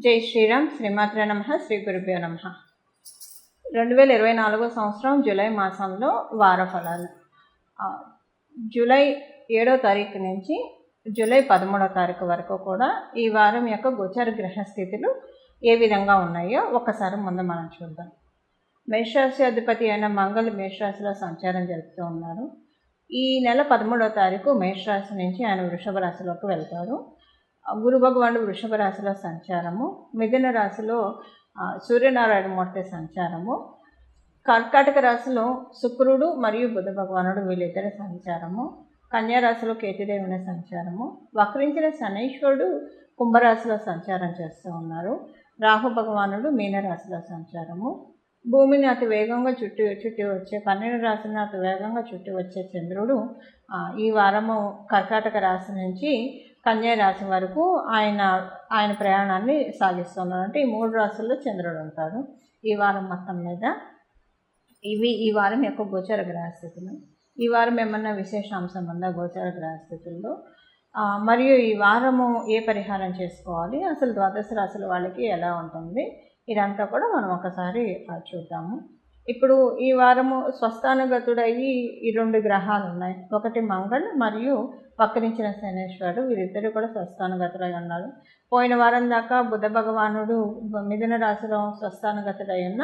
జై శ్రీరామ్. శ్రీమాత్రే నమః. శ్రీ గురుభ్యో నమః. 2024 సంవత్సరం జూలై మాసంలో వార ఫలాలు. జూలై 7వ తారీఖు నుంచి జూలై 13వ తారీఖు వరకు కూడా ఈ వారం యొక్క గోచార గ్రహ స్థితులు ఏ విధంగా ఉన్నాయో ఒకసారి ముందు మనం చూద్దాం. మేషరాశి అధిపతి అయిన మంగళ మేషరాశిలో సంచారం జరుపుతూ ఉన్నారు. ఈ నెల 13వ తారీఖు మేషరాశి నుంచి ఆయన వృషభ రాశిలోకి వెళ్తారు. గురు భగవానుడు వృషభ రాశిలో సంచారము, మిథున రాశిలో సూర్యనారాయణ మూర్తి సంచారము, కర్కాటక రాశిలో శుక్రుడు మరియు బుధ భగవానుడు వీళ్ళిద్దరి సంచారము, కన్యా రాశిలో కేతుదేవుని సంచారము, వక్రించిన శనీశ్వరుడు కుంభరాశిలో సంచారం చేస్తూ ఉన్నారు. రాహు భగవానుడు మీనరాశిలో సంచారము, భూమిని అతి వేగంగా చుట్టి వచ్చే 12 రాశిని అతి వేగంగా చుట్టి వచ్చే చంద్రుడు ఈ వారము కర్కాటక రాశి నుంచి కన్యా రాశి వరకు ఆయన ప్రయాణాన్ని సాగిస్తున్నారు. అంటే ఈ 3 రాశుల్లో చంద్రుడు ఉంటాడు ఈ వారం మొత్తం మీద. ఇవి ఈ వారం యొక్క గోచర గ్రహస్థితులు. ఈ వారం ఏమన్నా విశేషాంశం ఉందా గోచర గ్రహస్థితుల్లో? మరియు ఈ వారము ఏ పరిహారం చేసుకోవాలి, అసలు ద్వాదశ రాశుల వాళ్ళకి ఎలా ఉంటుంది, ఇదంతా కూడా మనం ఒకసారి చూద్దాము. ఇప్పుడు ఈ వారము స్వస్థానగతుడయ్యి ఈ 2 గ్రహాలు ఉన్నాయి. ఒకటి మంగళ్ మరియు వక్రించిన శనేశ్వరుడు, వీరిద్దరు కూడా స్వస్థానగతుడై ఉన్నారు. పోయిన వారం దాకా బుధ భగవానుడు మిథున రాశిలో స్వస్థానగతుడై ఉన్న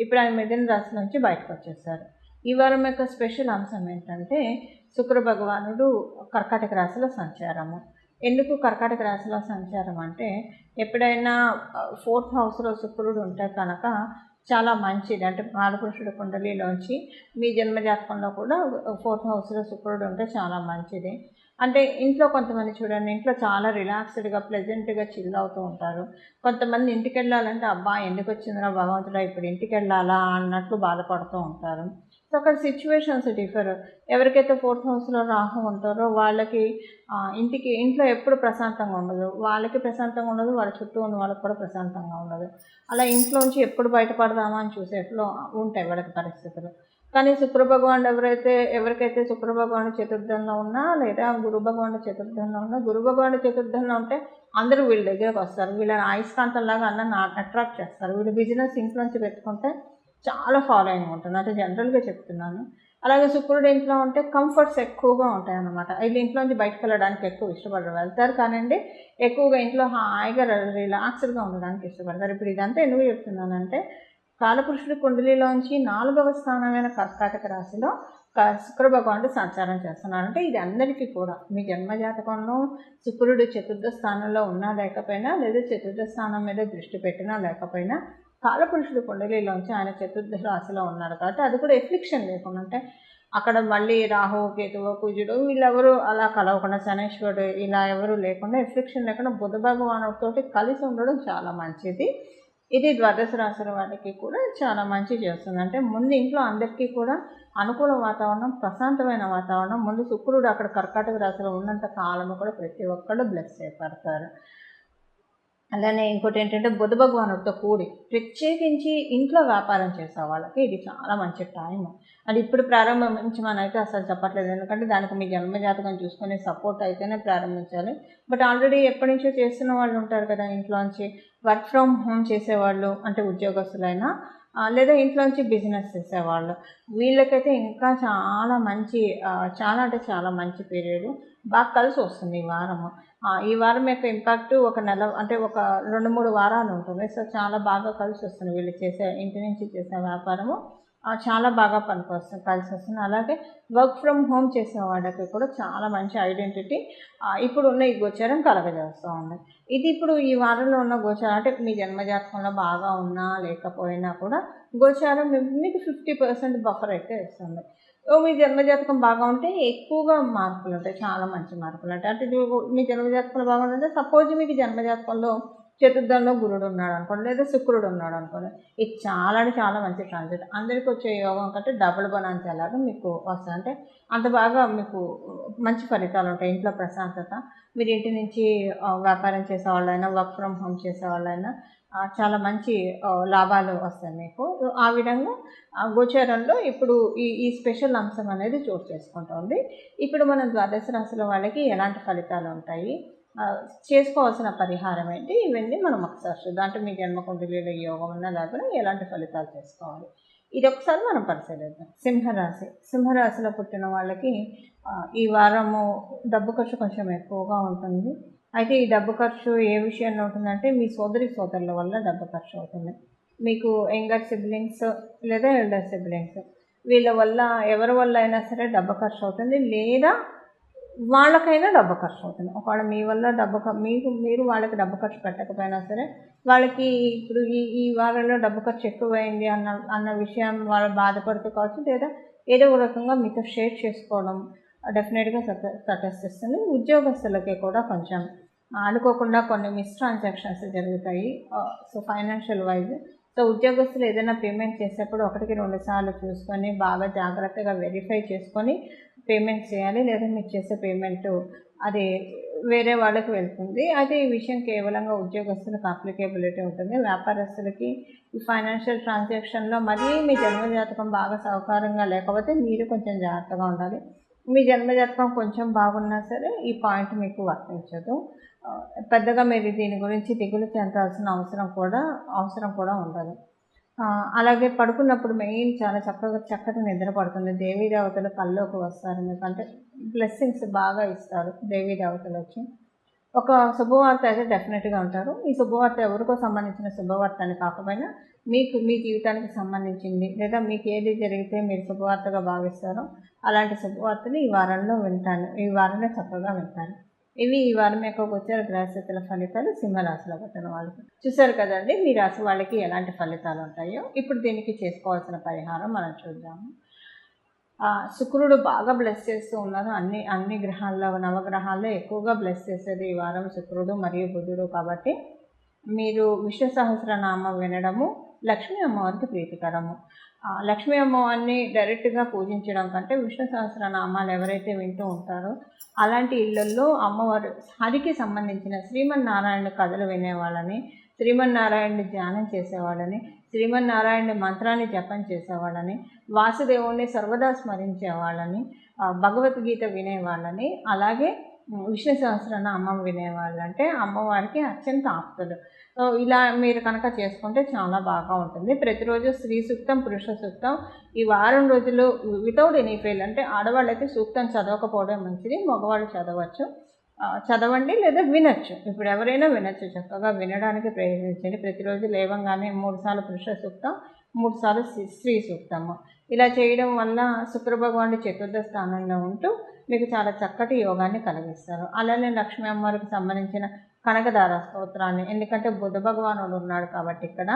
ఇప్పుడు ఆయన మిథున రాశి నుంచి బయటకు వచ్చేసారు. ఈ వారం యొక్క స్పెషల్ అంశం ఏంటంటే శుక్ర భగవానుడు కర్కాటక రాశిలో సంచారము. ఎందుకు కర్కాటక రాశిలో సంచారం అంటే ఎప్పుడైనా 4th హౌస్లో శుక్రుడు ఉంటే కనుక చాలా మంచిది. అంటే కాలపురుషుడు కుండలిలోంచి మీ జన్మజాతకంలో కూడా 4th హౌస్లో శుక్రుడు ఉంటే చాలా మంచిది. అంటే ఇంట్లో కొంతమంది చూడండి, ఇంట్లో చాలా రిలాక్స్డ్గా ప్లెజెంట్గా చిల్ అవుతూ ఉంటారు. కొంతమంది ఇంటికి వెళ్ళాలంటే అబ్బా ఎందుకు వచ్చిందిరా భగవంతుడా ఇప్పుడు ఇంటికి వెళ్ళాలా అన్నట్లు బాధపడుతూ ఉంటారు. సో అక్కడ సిచ్యువేషన్స్ డిఫర్. ఎవరికైతే 4th హౌస్లో రాహు ఉంటారో వాళ్ళకి ఇంట్లో ఎప్పుడు ప్రశాంతంగా ఉండదు, వాళ్ళకి ప్రశాంతంగా ఉండదు, వాళ్ళ చుట్టూ ఉన్న వాళ్ళకి కూడా ప్రశాంతంగా ఉండదు. అలా ఇంట్లోంచి ఎప్పుడు బయటపడదామా అని చూసేట్లో ఉంటాయి వాళ్ళకి పరిస్థితులు. కానీ శుక్ర భగవానుడు ఎవరికైతే శుక్ర భగవానుడు చతుర్థంలో ఉన్నా లేదా గురు భగవానుడు చతుర్థంలో ఉన్నా, గురు భగవానుడు చతుర్థంలో ఉంటే అందరూ వీళ్ళ దగ్గరకు వస్తారు. వీళ్ళని అయస్కాంతంలాగా అందరిని అట్రాక్ట్ చేస్తారు. వీళ్ళు బిజినెస్ ఇంట్లోంచి పెట్టుకుంటే చాలా ఫాలోయింగ్ ఉంటుంది, అంటే జనరల్గా చెప్తున్నాను. అలాగే శుక్రుడు ఇంట్లో ఉంటే కంఫర్ట్స్ ఎక్కువగా ఉంటాయి అన్నమాట. వీళ్ళు ఇంట్లోంచి బయటకు వెళ్ళడానికి ఎక్కువ ఇష్టపడరు. వెళ్తారు కానివ్వండి, ఎక్కువగా ఇంట్లో హాయిగా రిలాక్స్డ్గా ఉండడానికి ఇష్టపడతారు. ఇప్పుడు ఇదంతా ఎందుకు చెప్తున్నానంటే కాలపురుషుడి కుండలిలోంచి 4వ స్థానమైన కర్కాటక రాశిలో శుక్ర భగవానుడు సంచారం చేస్తున్నారు. అంటే ఇది అందరికీ కూడా మీ జన్మజాతకంలో శుక్రుడు చతుర్థ స్థానంలో ఉన్నా లేకపోయినా, లేదా చతుర్థ స్థానం మీద దృష్టి పెట్టినా లేకపోయినా, కాలపురుషుడు కుండలిలోంచి ఆయన చతుర్థ రాశిలో ఉన్నారు కాబట్టి అది కూడా ఎఫ్లిక్షన్ లేకుండా, అంటే అక్కడ మళ్ళీ రాహు కేతువు కుజుడు వీళ్ళెవరు అలా కలవకుండా, శనేశ్వరుడు ఇలా ఎవరు లేకుండా, ఎఫ్లిక్షన్ లేకుండా బుధ భగవానుడితోటి కలిసి ఉండడం చాలా మంచిది. ఇది ద్వాదశ రాశుల వాళ్ళకి కూడా చాలా మంచి చేస్తుంది. అంటే ముందు ఇంట్లో అందరికీ కూడా అనుకూల వాతావరణం, ప్రశాంతమైన వాతావరణం. ముందు శుక్రుడు అక్కడ కర్కాటక రాశిలో ఉన్నంత కాలము కూడా ప్రతి ఒక్కళ్ళు బ్లెస్ చేయబడతారు. అలానే ఇంకోటి ఏంటంటే బుధ భగవానుడితో కూడి ప్రత్యేకించి ఇంట్లో వ్యాపారం చేసే వాళ్ళకి ఇది చాలా మంచి టైం. అది ఇప్పుడు ప్రారంభించమని అసలు చెప్పట్లేదు, ఎందుకంటే దానికి మీ జన్మజాతకం చూసుకునే సపోర్ట్ అయితేనే ప్రారంభించాలి. బట్ ఆల్రెడీ ఎప్పటి నుంచో చేస్తున్న వాళ్ళు ఉంటారు కదా, ఇంట్లోంచి వర్క్ ఫ్రమ్ హోమ్ చేసేవాళ్ళు, అంటే ఉద్యోగస్తులైనా లేదా ఇంట్లోంచి బిజినెస్ చేసేవాళ్ళు, వీళ్ళకైతే ఇంకా చాలా మంచి చాలా అంటే చాలా మంచి పీరియడ్, బాగా కలిసి వస్తుంది ఈ వారము. ఈ వారం యొక్క ఇంపాక్ట్ ఒక నెల అంటే ఒక 2-3 వారాలు ఉంటుంది. సో చాలా బాగా కలిసి వస్తుంది. వీళ్ళు చేసే ఇంటి నుంచి చేసే వ్యాపారము చాలా బాగా కలిసి వస్తుంది. అలాగే వర్క్ ఫ్రమ్ హోమ్ చేసే వాళ్ళకి కూడా చాలా మంచి ఐడెంటిటీ ఇప్పుడు ఉన్న ఈ గోచారం కలగజేస్తూ ఉంది. ఇది ఇప్పుడు ఈ వారంలో ఉన్న గోచారం, అంటే మీ జన్మజాతకంలో బాగా ఉన్నా లేకపోయినా కూడా గోచారం మీకు 50% బఫర్ అయితే ఇస్తుంది. మీ జన్మజాతకం బాగా ఉంటే ఎక్కువగా మార్పులు ఉంటాయి, చాలా మంచి మార్పులు ఉంటాయి. అంటే మీ జన్మజాతకంలో బాగుంటుంటే సపోజ్ మీకు జన్మజాతకంలో చతుర్థంలో గురుడు ఉన్నాడు అనుకోండి, లేదా శుక్రుడు ఉన్నాడు అనుకోండి, ఇది చాలా అంటే చాలా మంచి ట్రాన్సిట్. అందరికీ వచ్చే యోగం కంటే డబుల్ బనాన్స్ ఎలాగా మీకు వస్తుంది. అంటే అంత బాగా మీకు మంచి ఫలితాలు ఉంటాయి. ఇంట్లో ప్రశాంతత, మీరు ఇంటి నుంచి వ్యాపారం చేసేవాళ్ళైనా వర్క్ ఫ్రమ్ హోమ్ చేసేవాళ్ళైనా చాలా మంచి లాభాలు వస్తాయి మీకు. ఆ విధంగా గోచారంలో ఇప్పుడు ఈ స్పెషల్ అంశం అనేది చోటు చేసుకుంటుంది. ఇప్పుడు మనం ద్వాదశ రాశుల వాళ్ళకి ఎలాంటి ఫలితాలు ఉంటాయి, చేసుకోవాల్సిన పరిహారం ఏంటి, ఇవన్నీ మనం ఒకసారి చూద్దాం. అంటే మీ జన్మకుండలిలో యోగం ఉన్న లేకుండా ఎలాంటి ఫలితాలు చేసుకోవాలి, ఇది ఒకసారి మనం పరిశీలిద్దాం. సింహరాశిలో పుట్టిన వాళ్ళకి ఈ వారము డబ్బు ఖర్చు కొంచెం ఎక్కువగా ఉంటుంది. అయితే ఈ డబ్బు ఖర్చు ఏ విషయంలో ఉంటుందంటే మీ సోదరుల వల్ల డబ్బు ఖర్చు అవుతుంది. మీకు యంగర్ సిబ్లింగ్స్ లేదా ఎల్డర్ సిబ్లింగ్స్ వీళ్ళ వల్ల ఎవరి వల్ల అయినా సరే డబ్బు ఖర్చు అవుతుంది, లేదా వాళ్ళకైనా డబ్బు ఖర్చు అవుతుంది. ఒకవేళ మీ వల్ల మీరు వాళ్ళకి డబ్బు ఖర్చు పెట్టకపోయినా సరే వాళ్ళకి ఇప్పుడు ఈ వారంలో డబ్బు ఖర్చు ఎక్కువైంది అన్న విషయం వాళ్ళు బాధపడుతూ కావచ్చు, లేదా ఏదో ఒక రకంగా మీతో షేర్ చేసుకోవడం డెఫినెట్గా తటస్థిస్తుంది. ఉద్యోగస్తులకి కూడా కొంచెం అనుకోకుండా కొన్ని మిస్ ట్రాన్సాక్షన్స్ జరుగుతాయి. సో ఫైనాన్షియల్ వైజ్ ఉద్యోగస్తులు ఏదైనా పేమెంట్ చేసేటప్పుడు 1-2 సార్లు చూసుకొని బాగా జాగ్రత్తగా వెరిఫై చేసుకొని పేమెంట్ చేయాలి, లేదా మీరు చేసే పేమెంట్ అది వేరే వాళ్ళకి వెళ్తుంది. అయితే ఈ విషయం కేవలంగా ఉద్యోగస్తులకు అప్లికేబిలిటీ ఉంటుంది. వ్యాపారస్తులకి ఈ ఫైనాన్షియల్ ట్రాన్సాక్షన్లో మరీ మీ జన్మజాతకం బాగా సహకారంగా లేకపోతే మీరు కొంచెం జాగ్రత్తగా ఉండాలి. మీ జన్మజాతకం కొంచెం బాగున్నా సరే ఈ పాయింట్ మీకు వర్తించదు. పెద్దగా మీరు దీని గురించి దిగులు చెందాల్సిన అవసరం కూడా ఉండదు. అలాగే పడుకున్నప్పుడు మెయిన్ చాలా చక్కటి నిద్ర పడుతుంది. దేవీ దేవతలు కల్లోకి వస్తారు, మీకు అంటే బ్లెస్సింగ్స్ బాగా ఇస్తారు దేవీ దేవతలు వచ్చి. ఒక శుభవార్త అయితే డెఫినెట్గా ఉంటారు. ఈ శుభవార్త ఎవరికో సంబంధించిన శుభవార్త అని కాకపోయినా మీ జీవితానికి సంబంధించింది, లేదా మీకు ఏది జరిగితే మీరు శుభవార్తగా భావిస్తారో అలాంటి శుభవార్తలు ఈ వారంలో చక్కగా వింటారు. ఇవి ఈ వారం యొక్క గోచర గ్రహస్థితుల ఫలితాలు సింహరాశిలో పుట్టిన వాళ్ళకి. చూసారు కదండి మీ రాశి వాళ్ళకి ఎలాంటి ఫలితాలు ఉంటాయో. ఇప్పుడు దీనికి చేసుకోవాల్సిన పరిహారం మనం చూద్దాము. శుక్రుడు బాగా బ్లెస్ చేస్తూ ఉన్నారు. అన్ని గ్రహాల్లో, నవగ్రహాల్లో ఎక్కువగా బ్లెస్ చేసేది ఈ వారం శుక్రుడు మరియు బుధుడు. కాబట్టి మీరు విష్ణు సహస్రనామం వినడము లక్ష్మీ అమ్మవారికి ప్రీతికరము. లక్ష్మీ అమ్మవారిని డైరెక్ట్గా పూజించడం కంటే విష్ణు సహస్రనామాలు ఎవరైతే వింటూ ఉంటారో అలాంటి ఇళ్లల్లో అమ్మవారు హరికి సంబంధించిన శ్రీమన్నారాయణ కథలు వినేవాళ్ళని, శ్రీమన్నారాయణని ధ్యానం చేసేవాళ్ళని, శ్రీమన్నారాయణ మంత్రాన్ని జపం చేసేవాళ్ళని, వాసుదేవుణ్ణి సర్వదా స్మరించేవాళ్ళని, భగవద్గీత వినేవాళ్ళని, అలాగే విష్ణు సహస్రనామం వినేవాళ్ళు అంటే అమ్మవారికి అత్యంత ఆప్తులు. సో ఇలా మీరు కనుక చేసుకుంటే చాలా బాగా ఉంటుంది. ప్రతిరోజు స్త్రీ సూక్తం, పురుష సూక్తం ఈ వారం రోజులు వితౌట్ ఎనీ ఫెయిల్, అంటే ఆడవాళ్ళు అయితే సూక్తం చదవకపోవడం మంచిది, మగవాళ్ళు చదవండి లేదా వినొచ్చు. ఇప్పుడు ఎవరైనా వినొచ్చు, చక్కగా వినడానికి ప్రయత్నించండి. ప్రతిరోజు లేవంగానే 3 సార్లు పురుష సూక్తం, 3 సార్లు స్త్రీ సూక్తము ఇలా చేయడం వల్ల శుక్ర భగవానుడు చతుర్థ స్థానంలో ఉంటూ మీకు చాలా చక్కటి యోగాన్ని కలిగిస్తారు. అలానే లక్ష్మీ అమ్మవారికి సంబంధించిన కనకదార స్తోత్రాన్ని, ఎందుకంటే బుధ భగవానుడు ఉన్నాడు కాబట్టి ఇక్కడ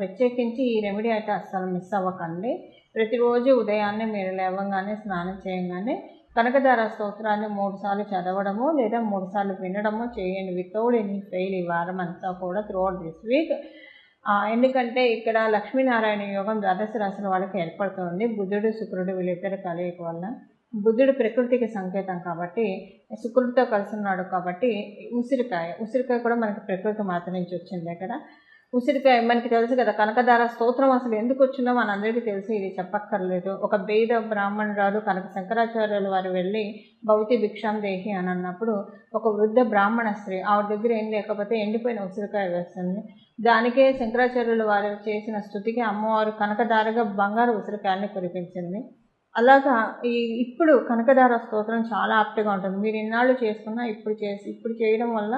ప్రత్యేకించి ఈ రెమెడీ అయితే అస్సలు మిస్ అవ్వకండి. ప్రతిరోజు ఉదయాన్నే మీరు లేవగానే స్నానం చేయగానే కనకదార స్తోత్రాన్ని 3 సార్లు చదవడము లేదా 3 సార్లు వినడము చేయండి. వితౌట్ ఎనీ ఫెయిల్ ఈ వారం అంతా కూడా త్రూఅవుట్ దిస్ వీక్. ఎందుకంటే ఇక్కడ లక్ష్మీనారాయణ యోగం ద్వాదశ రాశుల వాళ్ళకి ఏర్పడుతుంది. బుధుడు శుక్రుడు వీళ్ళిద్దరు కలయిక వల్ల. బుధుడు ప్రకృతికి సంకేతం కాబట్టి శుక్రుడితో కలిసి ఉన్నాడు కాబట్టి ఉసిరికాయ కూడా మనకి ప్రకృతి మాత నుంచి వచ్చింది. ఇక్కడ ఉసిరికాయ మనకి తెలుసు కదా, కనకదార స్తోత్రం అసలు ఎందుకు వచ్చిందో మనందరికీ తెలుసు, ఇది చెప్పక్కర్లేదు. ఒక వేద బ్రాహ్మణురాలు కనక శంకరాచార్యులు వారు వెళ్ళి భౌతి భిక్షాం దేహి అని అన్నప్పుడు ఒక వృద్ధ బ్రాహ్మణ స్త్రీ ఆవిడ దగ్గర ఏం లేకపోతే ఎండిపోయిన ఉసిరికాయ వేస్తుంది. దానికే శంకరాచార్యులు వారు చేసిన స్తుతికి అమ్మవారు కనకదారగా బంగారు ఉసిరికాయని కురిపించింది. అలాగా ఇప్పుడు కనకదార స్తోత్రం చాలా ఆప్ట్గా ఉంటుంది. మీరు ఇన్నాళ్ళు చేసుకున్నా ఇప్పుడు చేయడం వల్ల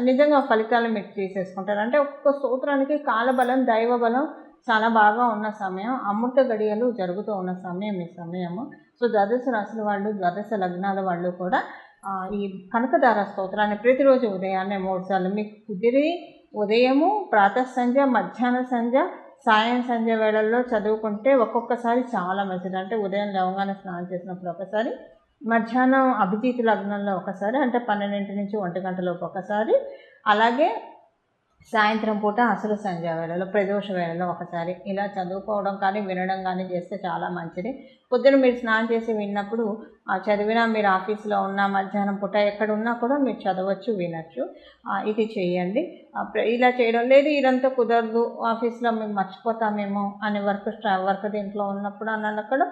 నిజంగా ఫలితాలు మీరు తీసేసుకుంటారు. అంటే ఒక్కొక్క స్తోత్రానికి కాలబలం, దైవబలం చాలా బాగా ఉన్న సమయం, అమృత గడియలు జరుగుతూ ఉన్న సమయం ఈ సమయము. సో ద్వాదశ రాశుల వాళ్ళు, ద్వాదశ లగ్నాల వాళ్ళు కూడా ఈ కనకదార స్తోత్రాన్ని ప్రతిరోజు ఉదయాన్నే 3 సార్లు మీకు కుదిరి ఉదయము, ప్రాతః సంధ్య, మధ్యాహ్న సంధ్య, సాయం సంధ్య వేళల్లో చదువుకుంటే ఒక్కొక్కసారి చాలా మంచిది. అంటే ఉదయం లేవగానే స్నానం చేసినప్పుడు ఒకసారి, మధ్యాహ్నం అభిజిత్ లగ్నంలో ఒకసారి, అంటే 12 నుంచి 1 గంటలోపు ఒకసారి, అలాగే సాయంత్రం పూట అసలు సంధ్య వేళలో, ప్రదోష వేళలో ఒకసారి ఇలా చదువుకోవడం కానీ వినడం కానీ చేస్తే చాలా మంచిది. పొద్దున మీరు స్నానం చేసి విన్నప్పుడు చదివినా, మీరు ఆఫీస్లో ఉన్నా, మధ్యాహ్నం పూట ఎక్కడున్నా కూడా మీరు చదవచ్చు, వినొచ్చు. ఇది చేయండి. ఇలా చేయడం లేదు ఇదంతా కుదరదు, ఆఫీస్లో మేము మర్చిపోతామేమో అని వర్క్ దీంట్లో ఉన్నప్పుడు అని అన్నప్పుడు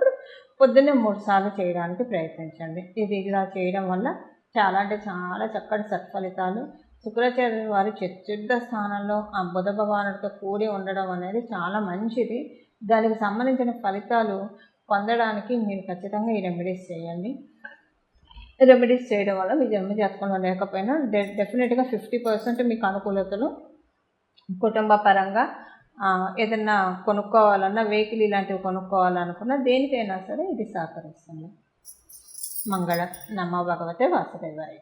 పొద్దున్నే 3 సార్లు చేయడానికి ప్రయత్నించండి. ఇది ఇలా చేయడం వల్ల చాలా అంటే చాలా చక్కటి సత్ఫలితాలు. శుక్రాచార్యుల వారి చతుర్థ స్థానంలో ఆ బుధ భగవానుడితో కూడి ఉండడం అనేది చాలా మంచిది. దానికి సంబంధించిన ఫలితాలు పొందడానికి మీరు ఖచ్చితంగా ఈ రెమెడీస్ చేయండి. రెమెడీస్ చేయడం వల్ల మీ జన్మ జాతకంలో లేకపోయినా డెఫినెట్గా 50% మీకు అనుకూలతలు కుటుంబ పరంగా ఏదన్నా కొనుక్కోవాలన్నా వెహికల్ ఇలాంటివి కొనుక్కోవాలనుకున్నా దేనికైనా సరే ఇది సహకరిస్తుంది. మంగళం. నమో భగవతే వాసుదేవాయ.